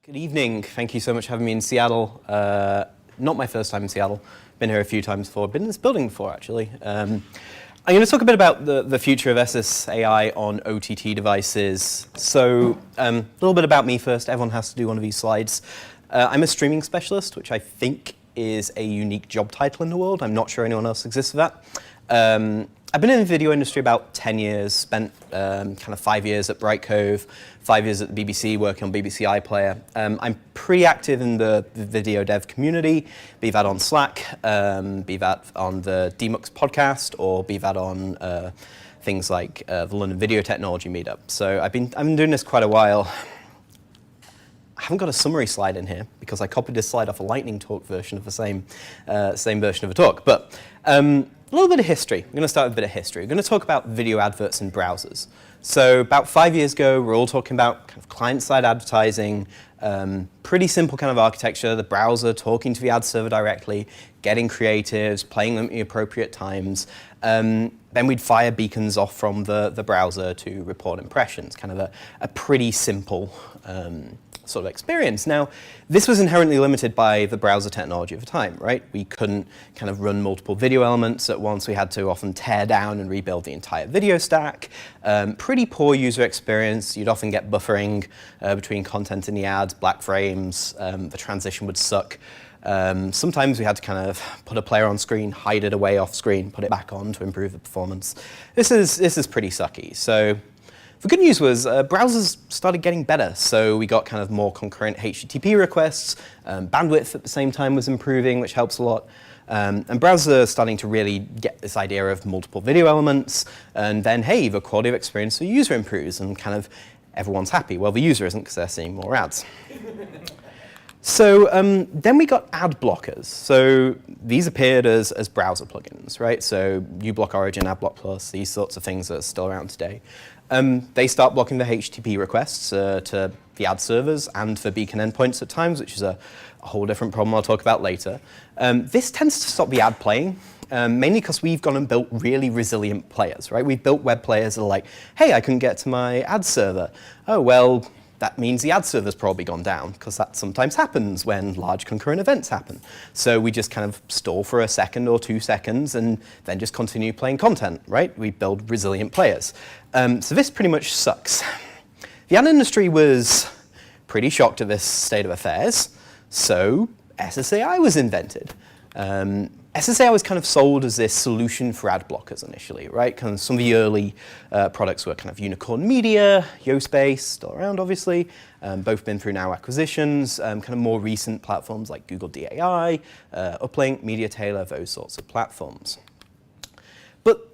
Good evening. Thank you so much for having me in Seattle. Not my first time in Seattle. Been here a few times before. Been in this building before, actually. I'm going to talk a bit about the future of SSAI on OTT devices. So a little bit about me first. Everyone has to do one of these slides. I'm a streaming specialist, which I think is a unique job title in the world. I'm not sure anyone else exists for that. I've been in the video industry about 10 years, spent kind of 5 years at Bright Cove, 5 years at the BBC working on BBC iPlayer. I'm pretty active in the video dev community, be that on Slack, be that on the DMUX podcast, or be that on things like the London Video Technology Meetup. So I've been doing this quite a while. I haven't got a summary slide in here because I copied this slide off a lightning talk version of the same version of a talk. But a little bit of history. I'm going to start with a bit of history. We're going to talk about video adverts in browsers. So about 5 years ago, we're all talking about kind of client-side advertising, pretty simple kind of architecture, the browser talking to the ad server directly, getting creatives, playing them at the appropriate times. Then we'd fire beacons off from the browser to report impressions, kind of a pretty simple sort of experience. Now, this was inherently limited by the browser technology of the time, right? We couldn't kind of run multiple video elements at once. We had to often tear down and rebuild the entire video stack. Pretty poor user experience. You'd often get buffering between content in the ads, black frames. The transition would suck. Sometimes we had to kind of put a player on screen, hide it away off screen, put it back on to improve the performance. This is pretty sucky. So the good news was browsers started getting better, so we got kind of more concurrent HTTP requests. Bandwidth at the same time was improving, which helps a lot. And browsers are starting to really get this idea of multiple video elements, and then, hey, the quality of experience for the user improves, and kind of everyone's happy. Well, the user isn't because they're seeing more ads. So then we got ad blockers. So these appeared as browser plugins, right? So uBlock Origin, AdBlock Plus, these sorts of things are still around today. They start blocking the HTTP requests to the ad servers and for beacon endpoints at times, which is a whole different problem I'll talk about later. This tends to stop the ad playing, mainly because we've gone and built really resilient players, right? We've built web players that are like, hey, I couldn't get to my ad server. Oh, well, that means the ad server's probably gone down, because that sometimes happens when large concurrent events happen. So we just kind of stall for a second or 2 seconds and then just continue playing content, right? We build resilient players. So this pretty much sucks. The ad industry was pretty shocked at this state of affairs, so SSAI was invented. SSAI was kind of sold as this solution for ad blockers initially, right? Kind of some of the early products were kind of Unicorn Media, YoSpace, still around obviously, both been through now acquisitions, kind of more recent platforms like Google DAI, Uplink, MediaTailor, those sorts of platforms. But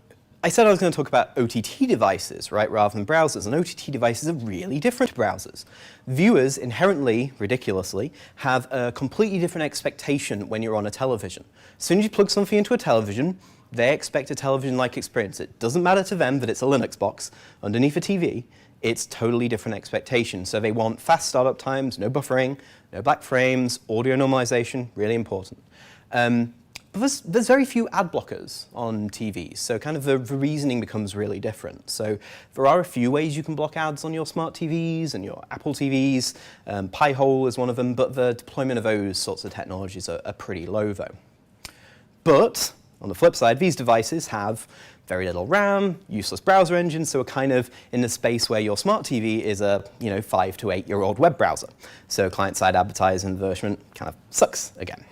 I said I was going to talk about OTT devices, right, rather than browsers, and OTT devices are really different to browsers. Viewers inherently, ridiculously, have a completely different expectation when you're on a television. As soon as you plug something into a television, they expect a television-like experience. It doesn't matter to them that it's a Linux box underneath a TV. It's totally different expectation. So they want fast startup times, no buffering, no black frames, audio normalization, really important. But there's very few ad blockers on TVs, so kind of the reasoning becomes really different. So there are a few ways you can block ads on your smart TVs and your Apple TVs. Pi-hole is one of them, but the deployment of those sorts of technologies are pretty low, though. But on the flip side, these devices have very little RAM, useless browser engines, so we're kind of in the space where your smart TV is a 5 to 8 year old web browser. So client-side advertising advertisement kind of sucks again.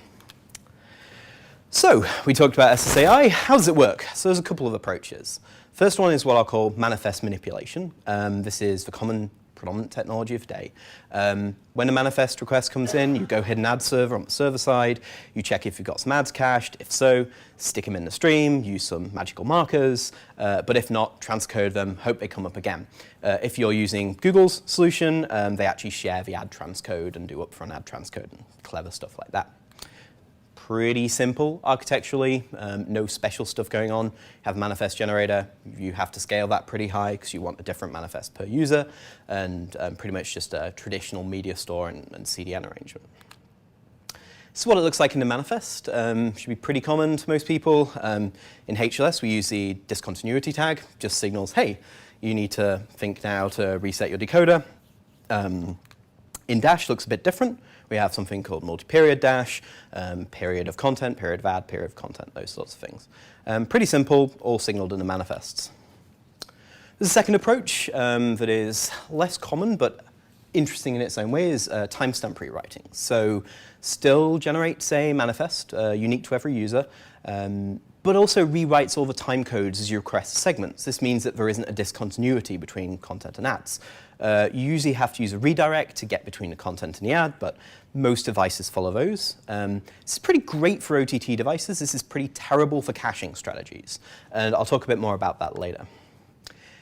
So we talked about SSAI. How does it work? So there's a couple of approaches. First one is what I'll call manifest manipulation. This is the common predominant technology of the day. When a manifest request comes in, you go hit an ad server on the server side, you check if you've got some ads cached. If so, stick them in the stream, use some magical markers, but if not, transcode them, hope they come up again. If you're using Google's solution, they actually share the ad transcode and do upfront ad transcode and clever stuff like that. Pretty simple architecturally, no special stuff going on. You have a manifest generator, you have to scale that pretty high because you want a different manifest per user, and pretty much just a traditional media store and CDN arrangement. This is what it looks like in the manifest. Should be pretty common to most people. In HLS, we use the discontinuity tag, just signals, hey, you need to think now to reset your decoder. In Dash, looks a bit different. We have something called multi-period Dash, period of content, period of ad, period of content, those sorts of things. Pretty simple, all signaled in the manifests. There's a second approach that is less common, but interesting in its own way, is timestamp rewriting. So still generates a manifest, unique to every user, but also rewrites all the time codes as you request segments. This means that there isn't a discontinuity between content and ads. You usually have to use a redirect to get between the content and the ad, but most devices follow those. This is pretty great for OTT devices. This is pretty terrible for caching strategies, and I'll talk a bit more about that later.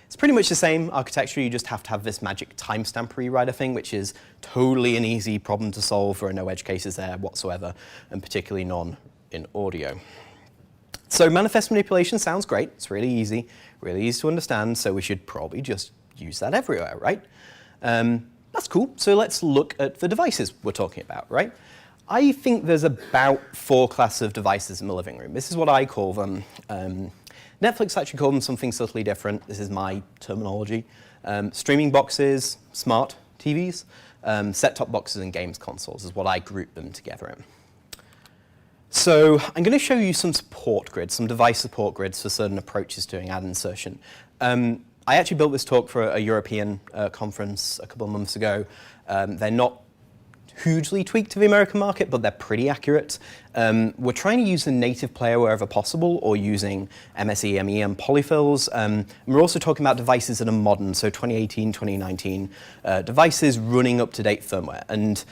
It's pretty much the same architecture. You just have to have this magic timestamp rewriter thing, which is totally an easy problem to solve. There are no edge cases there whatsoever, and particularly none in audio. So manifest manipulation sounds great. It's really easy to understand, so we should probably just use that everywhere, right? That's cool. So let's look at the devices we're talking about, right? I think there's about 4 classes of devices in the living room. This is what I call them. Netflix actually called them something subtly different. This is my terminology. Streaming boxes, smart TVs, set-top boxes, and games consoles is what I group them together in. So I'm going to show you some support grids, some device support grids for certain approaches to doing ad insertion. I actually built this talk for a European conference a couple of months ago. They're not hugely tweaked to the American market, but they're pretty accurate. We're trying to use the native player wherever possible, or using MSE, MEM polyfills. And we're also talking about devices that are modern, so 2018, 2019 devices running up-to-date firmware. And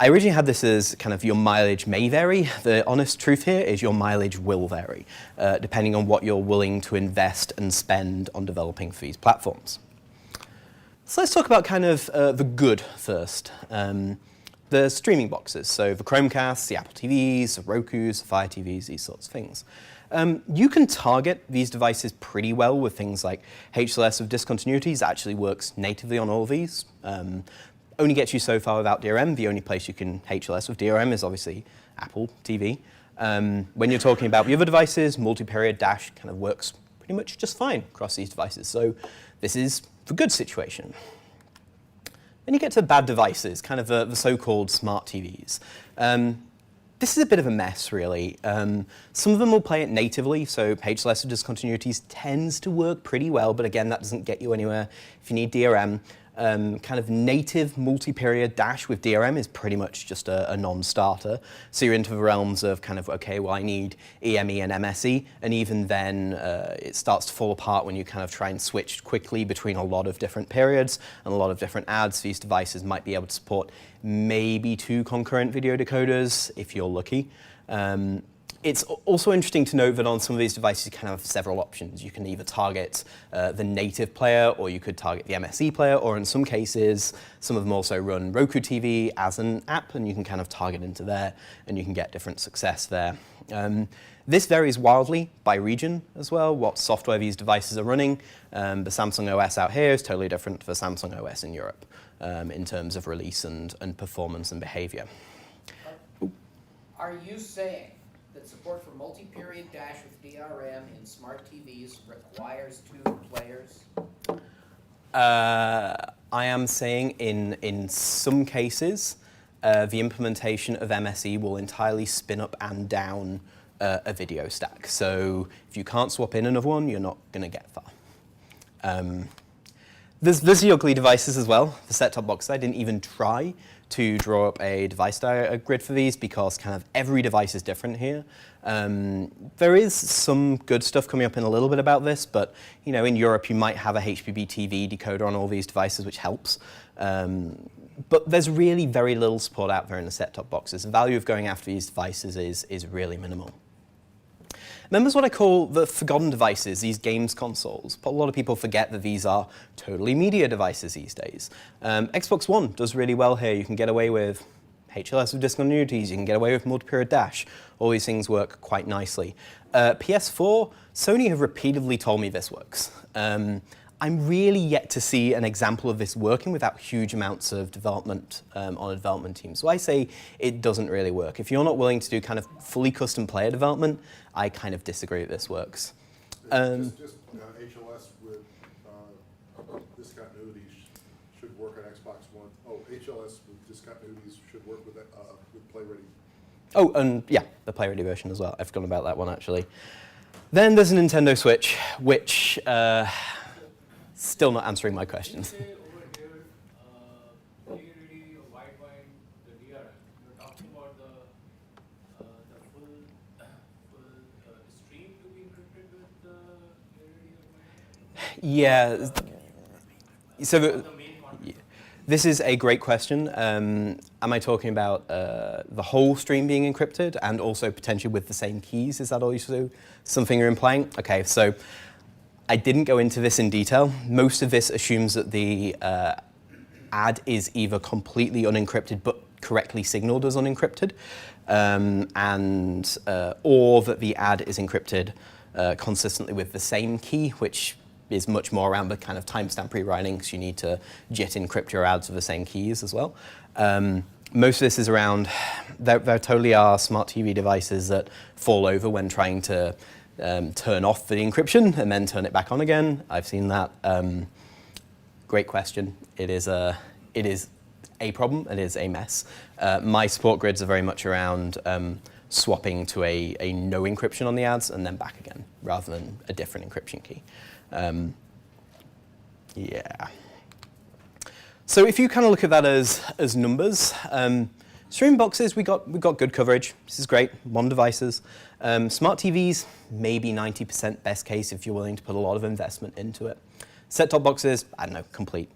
I originally had this as kind of your mileage may vary. The honest truth here is your mileage will vary, depending on what you're willing to invest and spend on developing for these platforms. So let's talk about kind of the good first. The streaming boxes, so the Chromecasts, the Apple TVs, the Rokus, the Fire TVs, these sorts of things. You can target these devices pretty well with things like HLS of discontinuities. That actually works natively on all of these. Only gets you so far without DRM. The only place you can HLS with DRM is obviously Apple TV. When you're talking about the other devices, multi-period Dash kind of works pretty much just fine across these devices. So this is the good situation. Then you get to bad devices, kind of the so-called smart TVs. This is a bit of a mess, really. Some of them will play it natively, so HLS of discontinuities tends to work pretty well, but again, that doesn't get you anywhere if you need DRM. Kind of native multi-period Dash with DRM is pretty much just a non-starter. So you're into the realms of kind of, okay, well, I need EME and MSE, and even then it starts to fall apart when you kind of try and switch quickly between a lot of different periods and a lot of different ads. These devices might be able to support maybe 2 concurrent video decoders if you're lucky. It's also interesting to note that on some of these devices you kind of have several options. You can either target the native player, or you could target the MSE player, or in some cases, some of them also run Roku TV as an app, and you can kind of target into there, and you can get different success there. This varies wildly by region as well, what software these devices are running. The Samsung OS out here is totally different to the Samsung OS in Europe in terms of release and performance and behavior. Are you saying that support for multi-period Dash with DRM in smart TVs requires 2 players? I am saying in some cases, the implementation of MSE will entirely spin up and down a video stack. So if you can't swap in another one, you're not going to get far. There's the ugly devices as well. The set-top box, I didn't even try to draw up a device grid for these because kind of every device is different here. There is some good stuff coming up in a little bit about this, but you know, in Europe you might have a HBB TV decoder on all these devices, which helps. But there's really very little support out there in the set-top boxes. The value of going after these devices is really minimal. Remember what I call the forgotten devices, these games consoles. A lot of people forget that these are totally media devices these days. Xbox One does really well here. You can get away with HLS with discontinuities, you can get away with multi-period Dash. All these things work quite nicely. PS4, Sony have repeatedly told me this works. I'm really yet to see an example of this working without huge amounts of development on a development team. So I say it doesn't really work. If you're not willing to do kind of fully custom player development, I kind of disagree that this works. Just HLS with discontinuities should work on Xbox One. Oh, HLS with discontinuities should work with Play Ready. Oh, and yeah, the Play Ready version as well. I forgot about that one, actually. Then there's a Nintendo Switch, which still not answering my questions. Say over here, Play Ready, Widevine, the DRM. You're talking about the full stream to be encrypted with the Play Ready or Widevine? Yeah. So The main content. this is a great question. Am I talking about the whole stream being encrypted and also potentially with the same keys? Is that also something you're implying? Okay, so I didn't go into this in detail. Most of this assumes that the ad is either completely unencrypted but correctly signaled as unencrypted, or that the ad is encrypted consistently with the same key, which is much more around the kind of timestamp rewriting, because you need to JIT encrypt your ads with the same keys as well. Most of this is around, there totally are smart TV devices that fall over when trying to turn off the encryption and then turn it back on again. I've seen that. Great question. It is a problem. It is a mess. My support grids are very much around swapping to a no encryption on the ads and then back again, rather than a different encryption key. Yeah. So if you kind of look at that as numbers, streaming boxes, we got good coverage. This is great. One devices. Smart TVs, maybe 90% best case if you're willing to put a lot of investment into it. Set-top boxes, I don't know, complete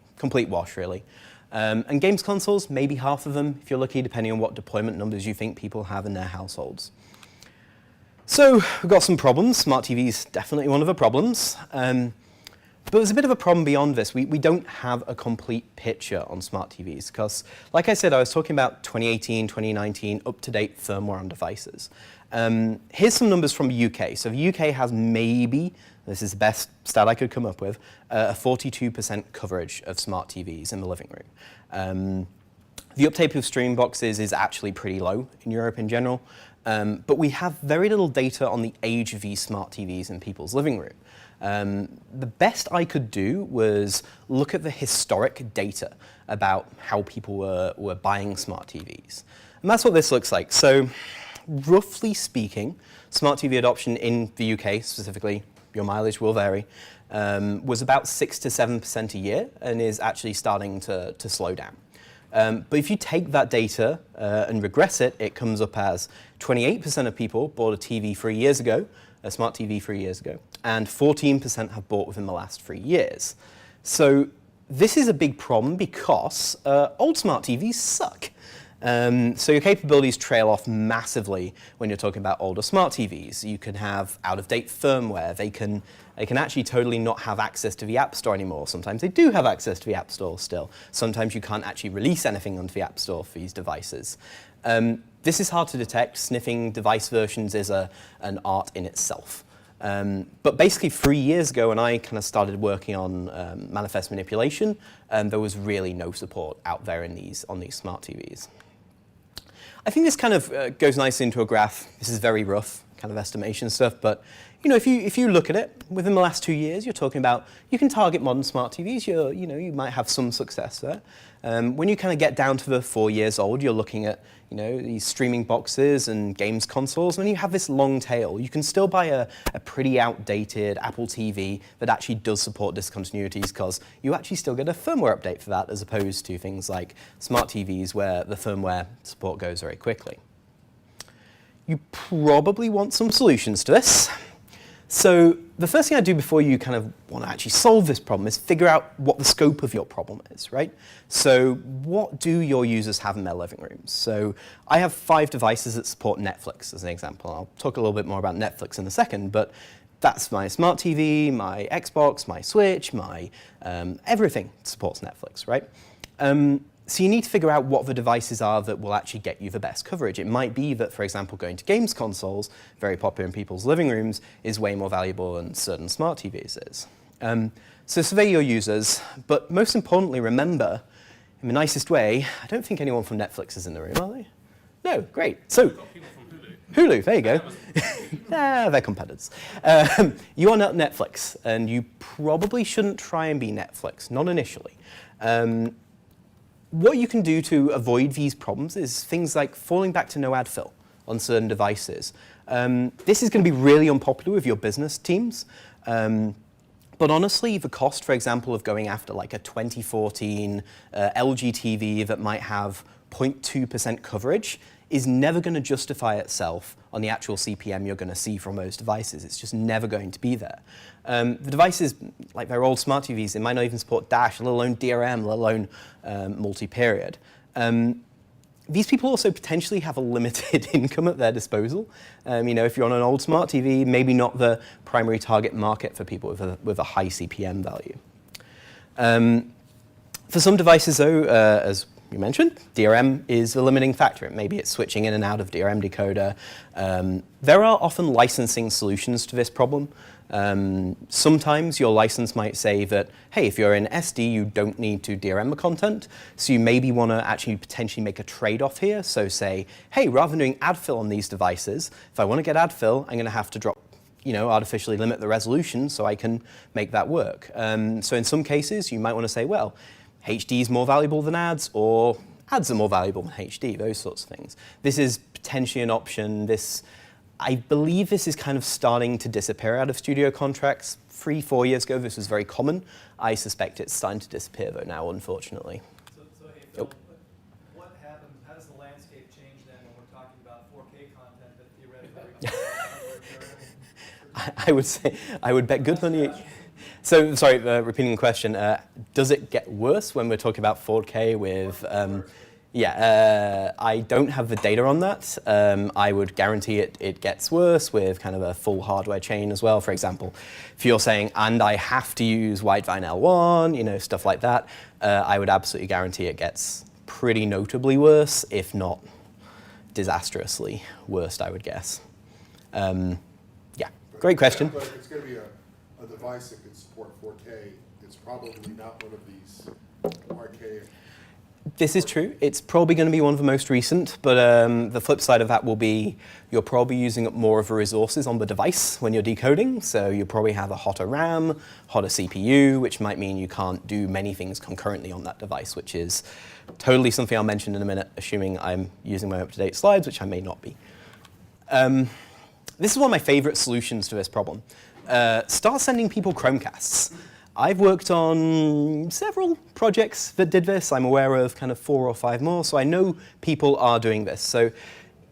wash really. And games consoles, maybe half of them if you're lucky, depending on what deployment numbers you think people have in their households. So we've got some problems. Smart TVs, definitely one of the problems. But there's a bit of a problem beyond this. We don't have a complete picture on smart TVs because, like I said, I was talking about 2018, 2019, up-to-date firmware on devices. Here's some numbers from the UK. So the UK has maybe, this is the best stat I could come up with, a 42% coverage of smart TVs in the living room. The uptake of streaming boxes is actually pretty low in Europe in general, but we have very little data on the age of these smart TVs in people's living room. The best I could do was look at the historic data about how people were buying smart TVs. And that's what this looks like. So roughly speaking, smart TV adoption in the UK specifically, your mileage will vary, was about 6 to 7% a year and is actually starting to slow down. But if you take that data and regress it, it comes up as 28% of people bought a TV 3 years ago, a smart TV 3 years ago, and 14% have bought within the last 3 years. So this is a big problem because old smart TVs suck. So your capabilities trail off massively when you're talking about older smart TVs. You can have out-of-date firmware. They can actually totally not have access to the App Store anymore. Sometimes they do have access to the App Store still. Sometimes you can't actually release anything onto the App Store for these devices. This is hard to detect. Sniffing device versions is an art in itself. But basically 3 years ago when I kind of started working on manifest manipulation, there was really no support out there on these smart TVs. I think this kind of goes nicely into a graph. This is very rough kind of estimation stuff, but if you look at it, within the last 2 years, you're talking about, you can target modern smart TVs, you might have some success there. When you kind of get down to the 4 years old, you're looking at these streaming boxes and games consoles. When you have this long tail, you can still buy a pretty outdated Apple TV that actually does support discontinuities because you actually still get a firmware update for that as opposed to things like smart TVs where the firmware support goes very quickly. You probably want some solutions to this. So the first thing I do before you kind of want to actually solve this problem is figure out what the scope of your problem is, right? So what do your users have in their living rooms? So I have 5 devices that support Netflix as an example. I'll talk a little bit more about Netflix in a second, but that's my smart TV, my Xbox, my Switch, my everything supports Netflix, right? So you need to figure out what the devices are that will actually get you the best coverage. It might be that, for example, going to games consoles, very popular in people's living rooms, is way more valuable than certain smart TVs is. So survey your users, but most importantly, remember, in the nicest way, I don't think anyone from Netflix is in the room, are they? No, great. So, Hulu, there you go. They're competitors. You are not Netflix, and you probably shouldn't try and be Netflix, not initially. What you can do to avoid these problems is things like falling back to no ad fill on certain devices. This is going to be really unpopular with your business teams. But honestly, the cost, for example, of going after like a 2014 LG TV that might have 0.2% coverage is never going to justify itself on the actual CPM you're going to see from those devices. It's just never going to be there. The devices, like their old smart TVs, they might not even support Dash, let alone DRM, let alone multi-period. These people also potentially have a limited income at their disposal. If you're on an old smart TV, maybe not the primary target market for people with a high CPM value. For some devices, though, as you mentioned, DRM is the limiting factor. Maybe it's switching in and out of DRM decoder. There are often licensing solutions to this problem. Sometimes your license might say that, hey, if you're in SD, you don't need to DRM the content, so you maybe want to actually potentially make a trade-off here. So say, hey, rather than doing ad fill on these devices, if I want to get ad fill, I'm going to have to drop, artificially limit the resolution so I can make that work. So in some cases, you might want to say, well, HD is more valuable than ads, or ads are more valuable than HD, those sorts of things. This is potentially an option. I believe this is kind of starting to disappear out of studio contracts. 3-4 years ago, this was very common. I suspect it's starting to disappear, though, now, unfortunately. So hey, Phil, what happens, how does the landscape change then when we're talking about 4K content that theoretically... I would bet good money. So, sorry, repeating the question, does it get worse when we're talking about 4K with... I don't have the data on that. I would guarantee it gets worse with kind of a full hardware chain as well. For example, if you're saying, and I have to use Widevine L1, stuff like that, I would absolutely guarantee it gets pretty notably worse, if not disastrously worse, I would guess. Great question. But if it's going to be a device that can support 4K, it's probably not one of these archaic. This is true. It's probably going to be one of the most recent, but the flip side of that will be you're probably using up more of the resources on the device when you're decoding, so you probably have a hotter RAM, hotter CPU, which might mean you can't do many things concurrently on that device, which is totally something I'll mention in a minute, assuming I'm using my up-to-date slides, which I may not be. This is one of my favorite solutions to this problem. Start sending people Chromecasts. I've worked on several projects that did this. I'm aware of kind of 4 or 5 more, so I know people are doing this. So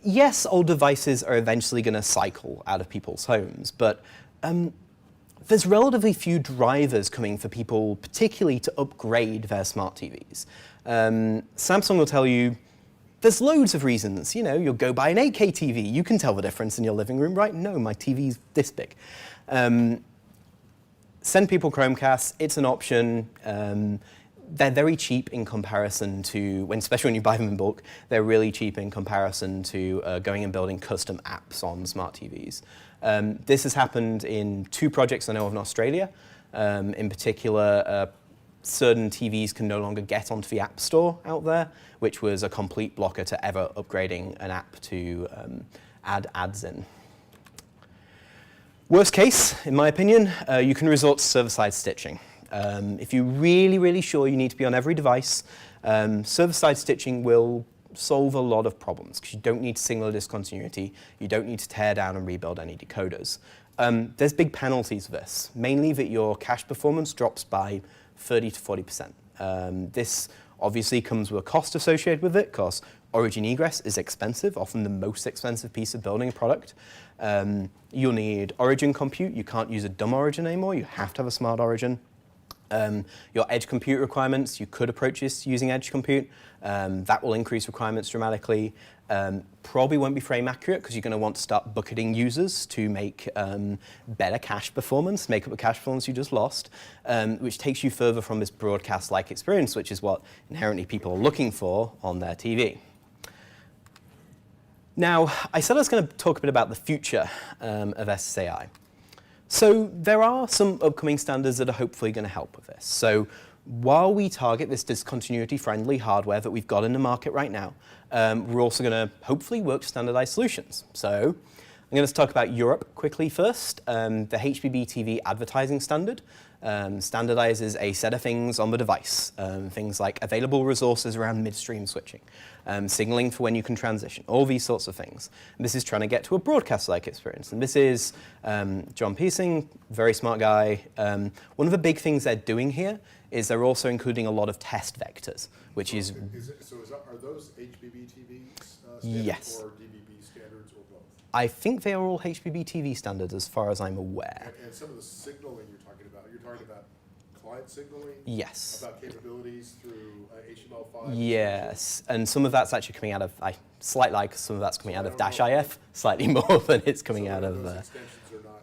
yes, old devices are eventually going to cycle out of people's homes, but there's relatively few drivers coming for people, particularly to upgrade their smart TVs. Samsung will tell you there's loads of reasons. You'll go buy an 8K TV. You can tell the difference in your living room, right? No, my TV's this big. Send people Chromecasts. It's an option. They're very cheap in comparison to, especially when you buy them in bulk, they're really cheap in comparison to going and building custom apps on smart TVs. This has happened in 2 projects I know of in Australia. In particular, certain TVs can no longer get onto the App Store out there, which was a complete blocker to ever upgrading an app to add ads in. Worst case, in my opinion, you can resort to server-side stitching. If you're really, really sure you need to be on every device, server-side stitching will solve a lot of problems because you don't need signal discontinuity, you don't need to tear down and rebuild any decoders. There's big penalties for this, mainly that your cache performance drops by 30 to 40%. This obviously comes with a cost associated with it because origin egress is expensive, often the most expensive piece of building a product. You'll need origin compute. You can't use a dumb origin anymore. You have to have a smart origin. Your edge compute requirements, you could approach this using edge compute. That will increase requirements dramatically. Probably won't be frame accurate because you're going to want to start bucketing users to make better cache performance, make up the cache performance you just lost, which takes you further from this broadcast-like experience, which is what inherently people are looking for on their TV. Now, I said I was going to talk a bit about the future of SSAI. So there are some upcoming standards that are hopefully going to help with this. So while we target this discontinuity-friendly hardware that we've got in the market right now, we're also going to hopefully work to standardized solutions. So I'm going to talk about Europe quickly first. The HBB-TV advertising standard standardizes a set of things on the device. Things like available resources around midstream switching, signaling for when you can transition, all these sorts of things. And this is trying to get to a broadcast-like experience. And this is John Piesing, very smart guy. One of the big things they're doing here is they're also including a lot of test vectors, which is... Are those HBB-TV standards Yes. or DVB standards or both? I think they are all HBB-TV standards as far as I'm aware. And some of the signaling you're talking about client signaling? Yes. About capabilities through HTML5? Yes, and some of that's actually coming out of, slight like, some of that's coming out of -IF, slightly more than it's coming out of... Those extensions are not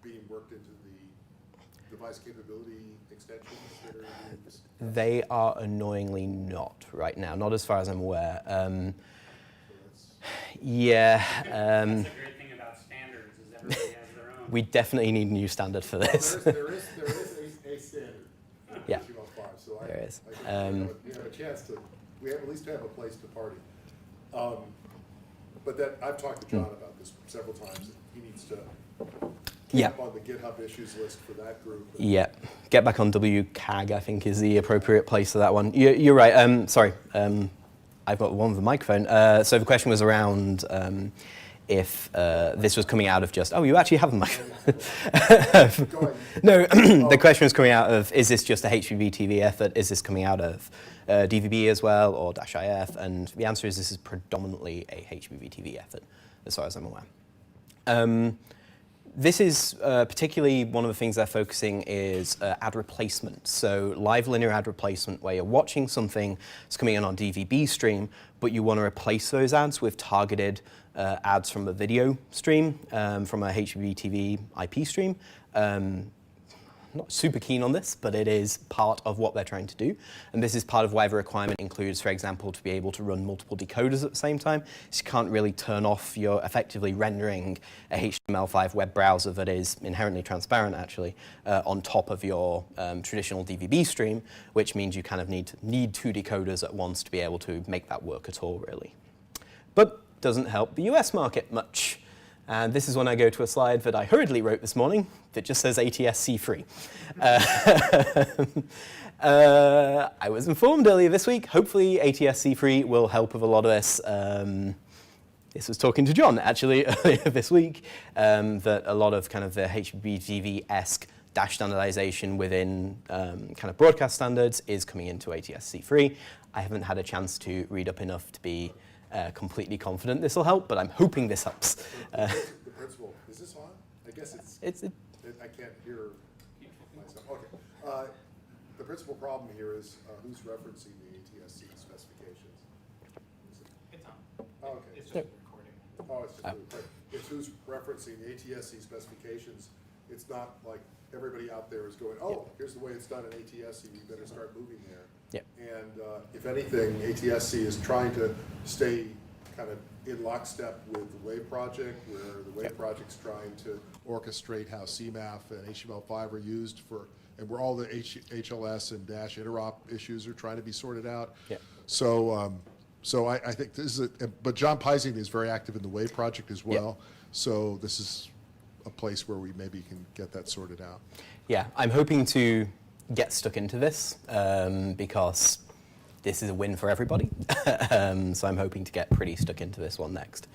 being worked into the device capability extensions that are being discussed? They are annoyingly not right now, not as far as I'm aware. Yeah. That's the great thing about standards is everybody has their own. We definitely need a new standard for this. There is a standard. Yeah. HTML5, so There is. I think we have a chance to, we have at least have a place to party. But that, I've talked to John about this several times. He needs to Yeah. keep up on the GitHub issues list for that group. Yeah. Get back on WCAG, I think, is the appropriate place for that one. You're right. Sorry. I've got one with the microphone. So the question was around if this was coming out of just, oh, you actually have the microphone. Go ahead. No, the question was coming out of, is this just a HBB TV effort? Is this coming out of DVB as well, or -IF? And the answer is this is predominantly a HBB TV effort, as far as I'm aware. This is particularly one of the things they're focusing is ad replacement. So live linear ad replacement, where you're watching something that's coming in on DVB stream, but you want to replace those ads with targeted ads from a video stream, from a HBB TV IP stream. Not super keen on this, but it is part of what they're trying to do. And this is part of why the requirement includes, for example, to be able to run multiple decoders at the same time. So you can't really turn off, you're effectively rendering a HTML5 web browser that is inherently transparent, actually, on top of your traditional DVB stream, which means you kind of need two decoders at once to be able to make that work at all, really. But doesn't help the US market much. And this is when I go to a slide that I hurriedly wrote this morning that just says ATSC free. I was informed earlier this week, hopefully ATSC free will help with a lot of this. This was talking to John actually earlier this week, that a lot of kind of the HBTV-esque dash standardization within kind of broadcast standards is coming into ATSC free. I haven't had a chance to read up enough to be completely confident this will help, but I'm hoping this helps. The principal, is this on? I guess I can't hear myself. Okay. The principal problem here is who's referencing the ATSC specifications? It's on. Oh, okay. It's just recording. Oh, it's just recording. It's who's referencing the ATSC specifications. It's not like everybody out there is going, oh, here's the way it's done in ATSC, you better start moving there. Yep. And if anything, ATSC is trying to stay kind of in lockstep with the WAVE project, where the WAVE project's trying to orchestrate how CMAF and HTML5 are used for, and where all the HLS and dash interop issues are trying to be sorted out. Yep. So, I think this is but John Piesing is very active in the WAVE project as well. Yep. So this is a place where we maybe can get that sorted out. Yeah, I'm hoping to get stuck into this because this is a win for everybody. So I'm hoping to get pretty stuck into this one next. Is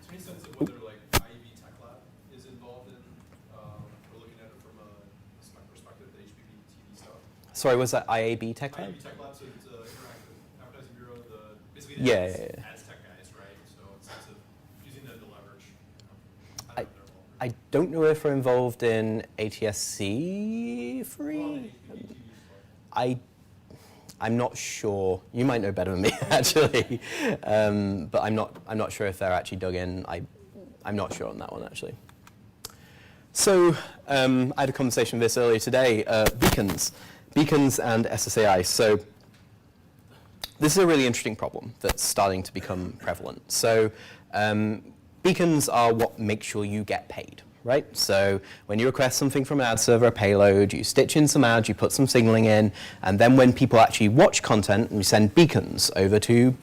there any sense of whether like IAB Tech Lab is involved in or looking at it from a spec perspective, the HBB TV stuff? Sorry, was that IAB Tech Lab? IAB Tech Lab, so it's Interactive Advertising Bureau, basically Yeah, the yeah. ads tech guys, right? So it's sense of using them to leverage. I don't know if they're involved. I don't know if we're involved in ATSC free. I'm not sure. You might know better than me actually, but I'm not sure if they're actually dug in. I'm not sure on that one actually. So I had a conversation with this earlier today. Beacons and SSAI. So this is a really interesting problem that's starting to become prevalent. So beacons are what makes sure you get paid, right? So when you request something from an ad server, a payload, you stitch in some ads, you put some signaling in, and then when people actually watch content, we send beacons over to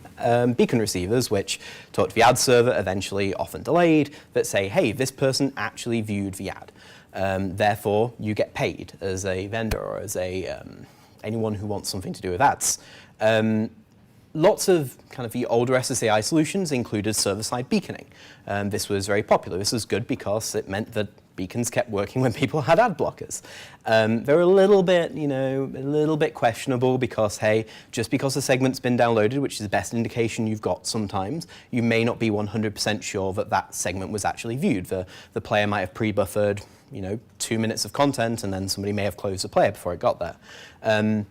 beacon receivers, which talk to the ad server, eventually often delayed, that say, hey, this person actually viewed the ad. Therefore, you get paid as a vendor or as anyone who wants something to do with ads. Lots of kind of the older SSAI solutions included server-side beaconing. This was very popular. This was good because it meant that beacons kept working when people had ad blockers. They're a little bit questionable because, hey, just because a segment's been downloaded, which is the best indication you've got sometimes, you may not be 100% sure that that segment was actually viewed. The player might have pre-buffered, 2 minutes of content, and then somebody may have closed the player before it got there.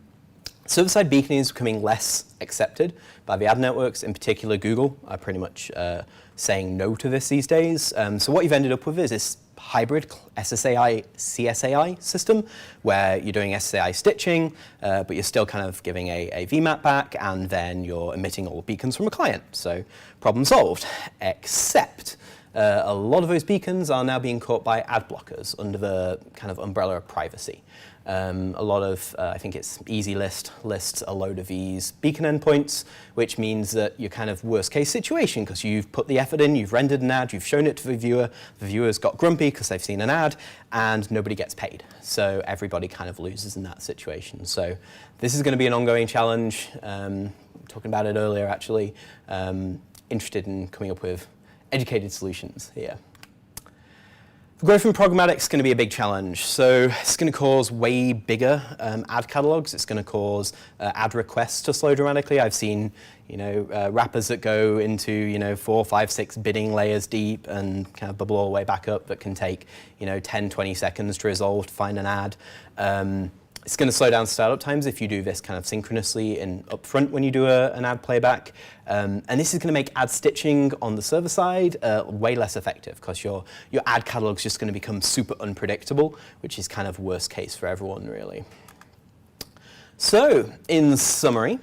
Server-side beaconing is becoming less accepted by the ad networks. In particular, Google are pretty much saying no to this these days. So what you've ended up with is this hybrid SSAI, CSAI system, where you're doing SSAI stitching, but you're still kind of giving a VMAT back, and then you're emitting all the beacons from a client. So problem solved, except a lot of those beacons are now being caught by ad blockers under the kind of umbrella of privacy. A lot of, I think it's EasyList, lists a load of these beacon endpoints, which means that you're kind of worst case situation because you've put the effort in, you've rendered an ad, you've shown it to the viewer's got grumpy because they've seen an ad, and nobody gets paid. So everybody kind of loses in that situation. So this is going to be an ongoing challenge. Talking about it earlier, actually. Interested in coming up with educated solutions here. The growth in programmatic is going to be a big challenge. So it's going to cause way bigger ad catalogs. It's going to cause ad requests to slow dramatically. I've seen, wrappers that go into, 4, 5, 6 bidding layers deep and kind of bubble all the way back up that can take, 10, 20 seconds to resolve to find an ad. It's going to slow down startup times if you do this kind of synchronously and upfront when you do an ad playback. And this is going to make ad stitching on the server side way less effective because your ad catalog is just going to become super unpredictable, which is kind of worst case for everyone, really. So, in summary,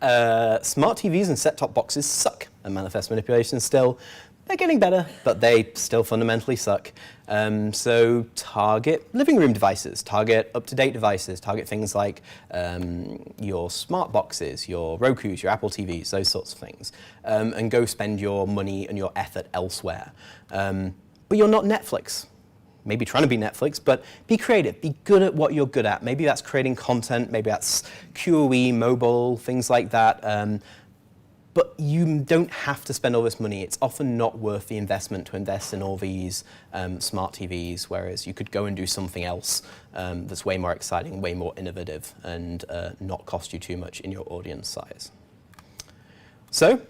smart TVs and set-top boxes suck at manifest manipulation still. They're getting better, but they still fundamentally suck. So target living room devices, target up-to-date devices, target things like your smart boxes, your Rokus, your Apple TVs, those sorts of things, and go spend your money and your effort elsewhere. But you're not Netflix. Maybe trying to be Netflix, but be creative, be good at what you're good at. Maybe that's creating content, maybe that's QoE, mobile, things like that. But you don't have to spend all this money. It's often not worth the investment to invest in all these smart TVs, whereas you could go and do something else that's way more exciting, way more innovative, and not cost you too much in your audience size. So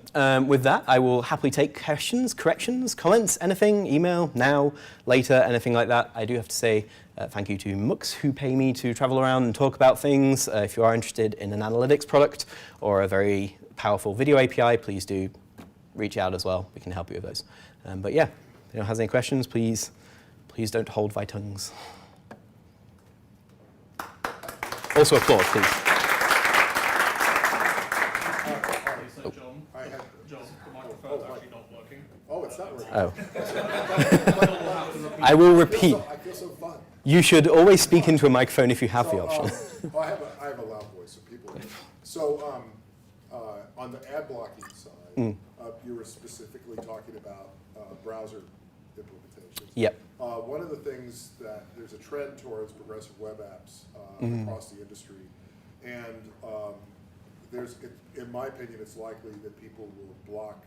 with that, I will happily take questions, corrections, comments, anything, email, now, later, anything like that. I do have to say thank you to Mux, who pay me to travel around and talk about things. If you are interested in an analytics product or a very powerful video API, please do reach out as well. We can help you with those. But yeah, if anyone has any questions, please don't hold thy tongues. Also applause, please. So John, the microphone's actually not working. Oh, it's not working. Oh. I will repeat. I feel so fun. You should always speak into a microphone if you have the option. I have a loud voice, so people. So on the ad blocking side, you were specifically talking about browser implementations. Yep. One of the things that there's a trend towards progressive web apps across the industry, and in my opinion, it's likely that people will block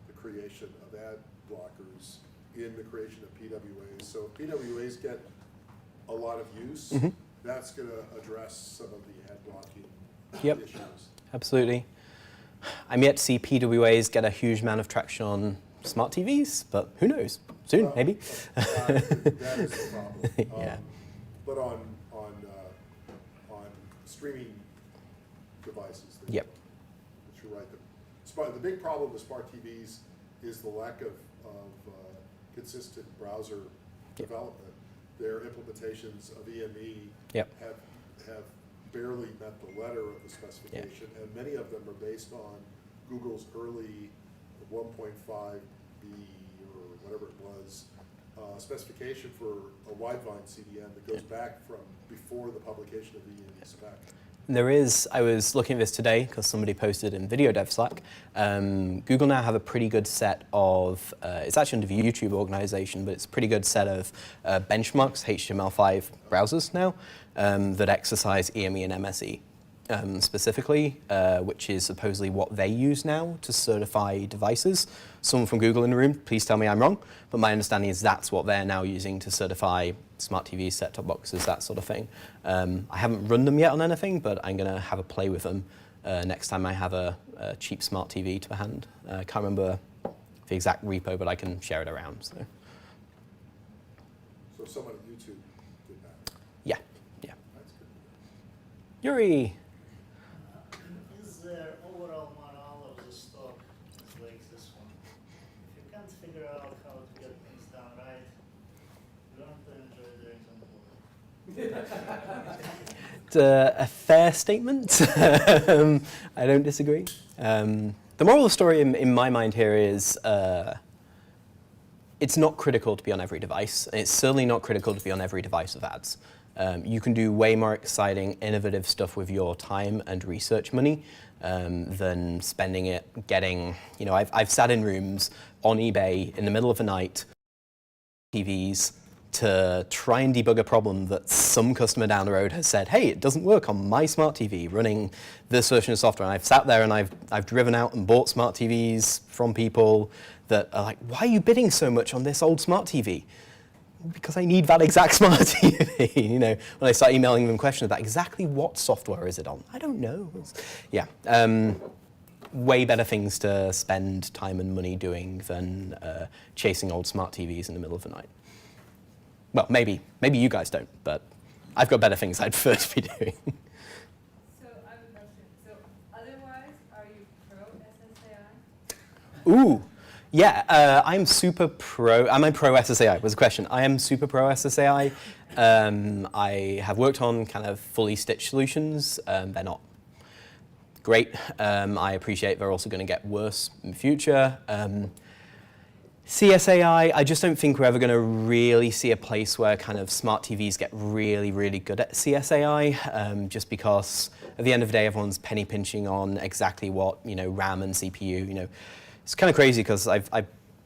the creation of ad blockers in the creation of PWAs. So if PWAs get a lot of use, that's going to address some of the ad blocking issues. Absolutely. I'm yet to see PWAs get a huge amount of traction on smart TVs, but who knows? Soon, maybe. That is the problem. Yeah. But on streaming devices, Yep. that you're right. The big problem with smart TVs is the lack of consistent browser development. Their implementations of EME have barely met the letter of the specification, and many of them are based on Google's early 1.5B or whatever it was specification for a wide-vine CDN that goes back from before the publication of the EME spec. There is, I was looking at this today because somebody posted in Video Dev Slack. Google now have a pretty good set of, it's actually under the YouTube organization, but it's a pretty good set of benchmarks, HTML5 browsers now, that exercise EME and MSE specifically, which is supposedly what they use now to certify devices. Someone from Google in the room, please tell me I'm wrong, but my understanding is that's what they're now using to certify smart TVs, set-top boxes, that sort of thing. I haven't run them yet on anything, but I'm going to have a play with them next time I have a cheap smart TV to hand. I can't remember the exact repo, but I can share it around. So someone at YouTube did that. yeah. That's good. Yuri. Is there overall morale of the stock as like this one? If you can't figure out how to get things done right, you don't enjoy doing something. It's a fair statement. I don't disagree. The moral of the story in my mind here is it's not critical to be on every device. It's certainly not critical to be on every device with ads. You can do way more exciting, innovative stuff with your time and research money than spending it getting, I've sat in rooms on eBay in the middle of the night, TVs, to try and debug a problem that some customer down the road has said, hey, it doesn't work on my smart TV running this version of software. And I've sat there and I've driven out and bought smart TVs from people that are like, why are you bidding so much on this old smart TV? Because I need that exact smart TV. When I start emailing them questions about exactly what software is it on, I don't know. Yeah, way better things to spend time and money doing than chasing old smart TVs in the middle of the night. Well, maybe you guys don't, but I've got better things I'd prefer to be doing. So I have a question. So otherwise, are you pro SSAI? Ooh. Yeah, I'm super pro. Am I pro SSAI? Was the question. I am super pro SSAI. I have worked on kind of fully stitched solutions. They're not great. I appreciate they're also going to get worse in the future. CSAI, I just don't think we're ever going to really see a place where kind of smart TVs get really, really good at CSAI, just because at the end of the day, everyone's penny pinching on exactly what, RAM and CPU, It's kind of crazy because I've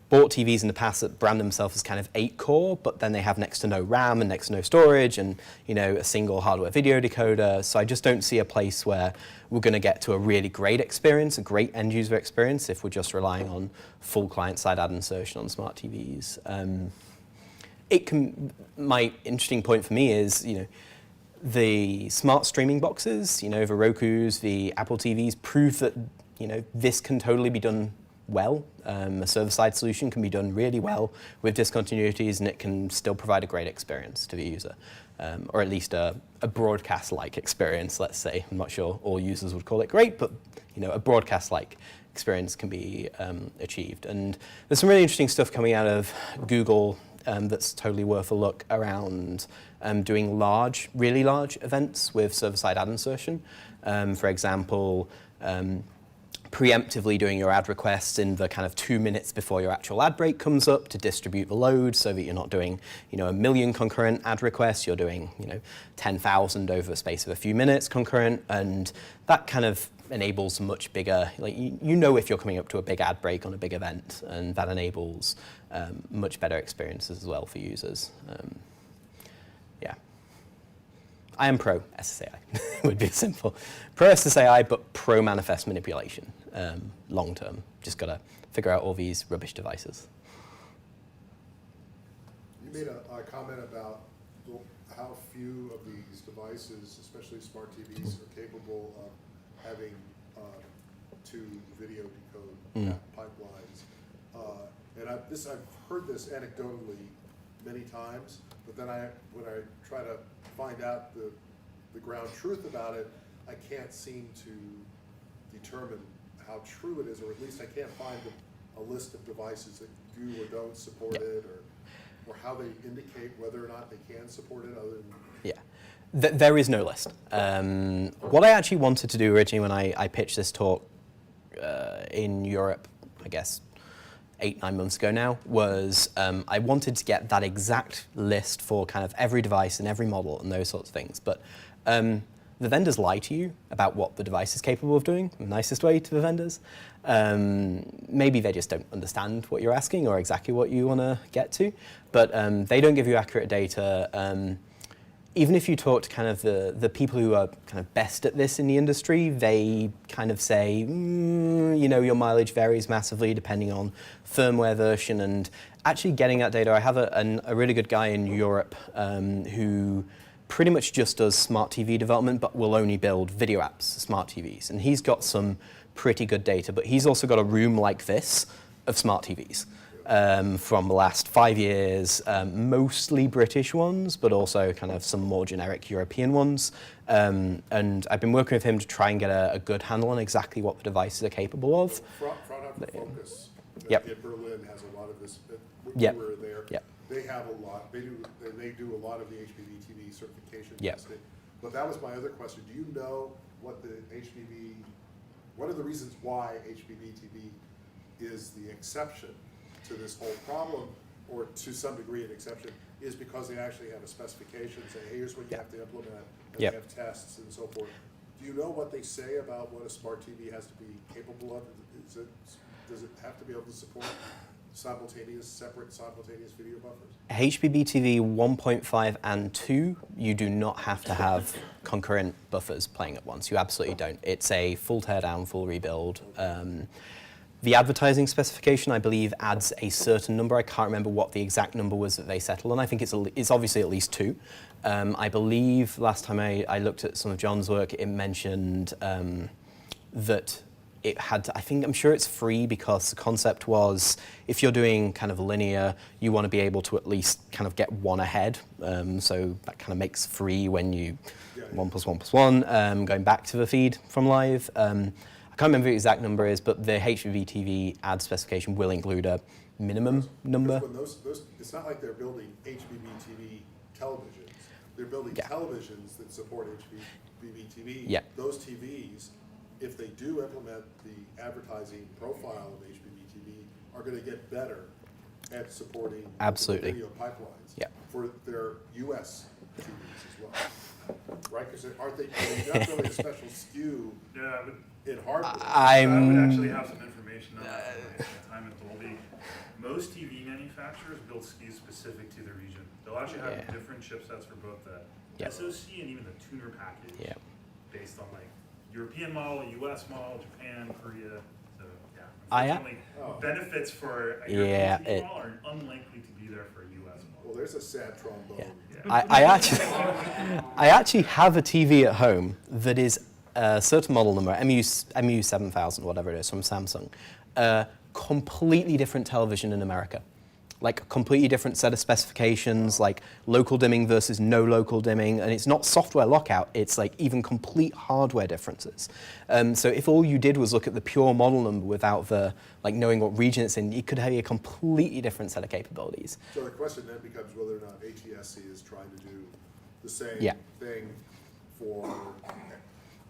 bought TVs in the past that brand themselves as kind of 8-core, but then they have next to no RAM and next to no storage and, a single hardware video decoder. So I just don't see a place where we're going to get to a really great experience, a great end user experience, if we're just relying on full client-side ad insertion on smart TVs. My interesting point for me is, the smart streaming boxes, the Rokus, the Apple TVs prove that, this can totally be done well. A server-side solution can be done really well with discontinuities, and it can still provide a great experience to the user, or at least a broadcast-like experience, let's say. I'm not sure all users would call it great, but a broadcast-like experience can be achieved. And there's some really interesting stuff coming out of Google that's totally worth a look around doing really large events with server-side ad insertion. For example, preemptively doing your ad requests in the kind of 2 minutes before your actual ad break comes up to distribute the load so that you're not doing, 1 million concurrent ad requests, you're doing, 10,000 over the space of a few minutes concurrent, and that kind of enables much bigger, if you're coming up to a big ad break on a big event, and that enables much better experiences as well for users. Yeah. I am pro SSAI, would be simple. Pro SSAI, but pro manifest manipulation, long term. Just got to figure out all these rubbish devices. You made a comment about how few of these devices, especially smart TVs, are capable of having two video decode pipelines. And I've heard this anecdotally many times, but then when I try to find out the ground truth about it, I can't seem to determine how true it is, or at least I can't find a list of devices that do or don't support it, or how they indicate whether or not they can support it other than... Yeah, there is no list. What I actually wanted to do originally when I pitched this talk in Europe, I guess 8-9 months ago now, was I wanted to get that exact list for kind of every device and every model and those sorts of things. But the vendors lie to you about what the device is capable of doing, the nicest way to the vendors. Maybe they just don't understand what you're asking or exactly what you want to get to, but they don't give you accurate data. Even if you talk to kind of the people who are kind of best at this in the industry, they kind of say, you know, your mileage varies massively depending on firmware version, and actually getting that data. I have a really good guy in Europe who pretty much just does smart TV development, but will only build video apps, smart TVs. And he's got some pretty good data, but he's also got a room like this of smart TVs. From the last 5 years, mostly British ones, but also kind of some more generic European ones. And I've been working with him to try and get a good handle on exactly what the devices are capable of. Fraunhofer Focus Yep. in Berlin has a lot of this. Yep. We were there. Yep. They have a lot. They do a lot of the HBB-TV certification Yep. testing. But that was my other question. Do you know what the HBB? What are the reasons why HBB-TV is the exception to this whole problem, or to some degree an exception, is because they actually have a specification, say, hey, here's what you have to implement, and Yep. they have tests and so forth. Do you know what they say about what a smart TV has to be capable of? Does it have to be able to support separate simultaneous video buffers? HBB-TV 1.5 and 2, you do not have to have concurrent buffers playing at once. You absolutely don't. It's a full teardown, full rebuild. The advertising specification, I believe, adds a certain number. I can't remember what the exact number was that they settled on. I think it's obviously at least 2. I believe last time I looked at some of John's work, it mentioned that it had to, I'm sure it's free, because the concept was if you're doing kind of linear, you want to be able to at least kind of get one ahead. So that kind of makes free when you 1 + 1 + 1, going back to the feed from live. I can't remember what the exact number is, but the HBB-TV ad specification will include a minimum number. When those, it's not like they're building HBB-TV televisions. They're building Yeah. televisions that support HBB-TV. Yeah. Those TVs, if they do implement the advertising profile of HBB-TV, are going to get better at supporting Absolutely. video pipelines Yeah. for their U.S. TVs as well. Right? Because aren't they, they're not really a special SKU Yeah, but in hardware. I would actually have some information on that from my time at Dolby. Most TV manufacturers build SKUs specific to the region. They'll actually have Yeah. different chipsets for both the Yeah. SoC and even the tuner package Yeah. based on like European model, US model, Japan, Korea. So yeah, I- unfortunately, benefits for a Yeah, European TV it- model are unlikely to be there for a US model. Well, there's a sad trombone. Yeah. Yeah. I actually have a TV at home that is a certain model number, MU 7000, whatever it is, from Samsung. Completely different television in America. Like a completely different set of specifications, like local dimming versus no local dimming, and it's not software lockout, it's like even complete hardware differences. So if all you did was look at the pure model number without the, like knowing what region it's in, it could have a completely different set of capabilities. So the question then becomes whether or not ATSC is trying to do the same Yeah. thing for,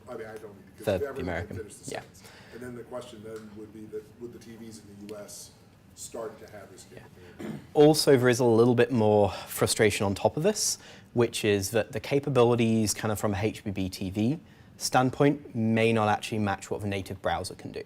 I mean, I don't need to, For because the everyone American, can finish the yeah. sentence. And then the question then would be that, would the TVs in the US start to have this capability? Also, there is a little bit more frustration on top of this, which is that the capabilities kind of from a HBB TV standpoint may not actually match what the native browser can do.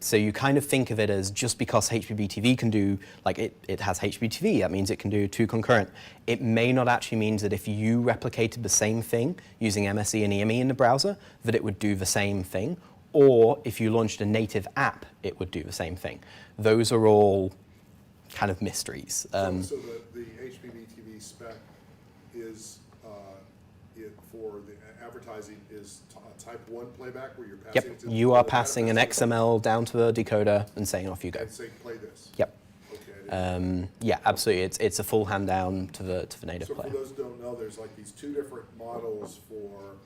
So you kind of think of it as just because HBB TV can do, like it has HBB TV, that means it can do 2 concurrent. It may not actually mean that if you replicated the same thing using MSE and EME in the browser, that it would do the same thing. Or if you launched a native app, it would do the same thing. Those are all kind of mysteries. So the HBB TV spec is, for the advertising is type 1 playback where you're passing Yep, it to you are passing an XML down to the decoder and saying off you go. and say, play this. Yep. Okay, I didn't- Yeah, absolutely. It's a full hand down to the native So for player. those who don't know, there's like these 2 different models for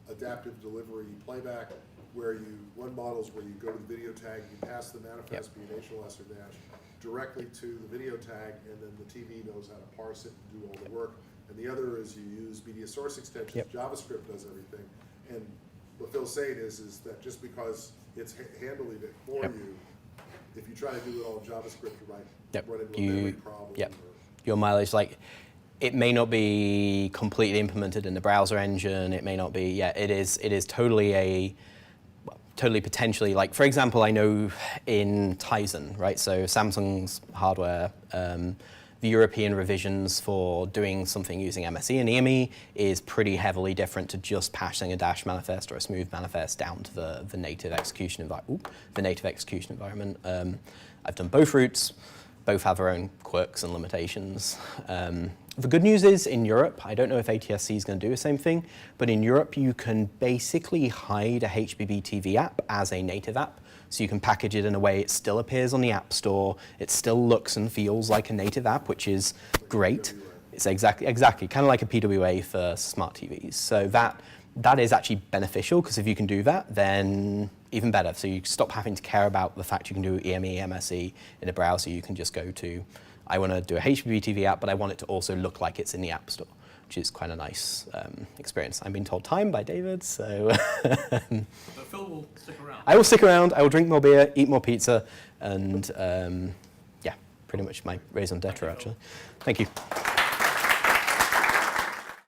adaptive delivery playback, where one model is where you go to the video tag, you pass the manifest, be it HLS or dash, directly to the video tag, and then the TV knows how to parse it and do all the work. And the other is you use media source extensions, Yep. JavaScript does everything. And what Phil's saying is that just because it's handling it for Yep. you, if you try to do it all in JavaScript, you might Yep. run into a memory problem. Yep. or- Your mileage, like, It may not be completely implemented in the browser engine. It may not be. Yeah, it is. It is totally totally potentially, like, for example, I know in Tizen, right? So Samsung's hardware, the European revisions for doing something using MSE and EME is pretty heavily different to just passing a dash manifest or a smooth manifest down to the native execution environment. I've done both routes. Both have their own quirks and limitations. The good news is in Europe, I don't know if ATSC is going to do the same thing, but in Europe you can basically hide a HBB TV app as a native app. So you can package it in a way it still appears on the App Store, it still looks and feels like a native app, which is great. It's exactly, kind of like a PWA for smart TVs. So that is actually beneficial, because if you can do that, then even better. So you stop having to care about the fact you can do EME, MSE in a browser. You can just go to, I want to do a HBB TV app, but I want it to also look like it's in the App Store, which is quite a nice experience. I'm being told time by David, so. But Phil will stick around. I will stick around, I will drink more beer, eat more pizza, and yeah, pretty much my raison d'etre, actually. Thank you.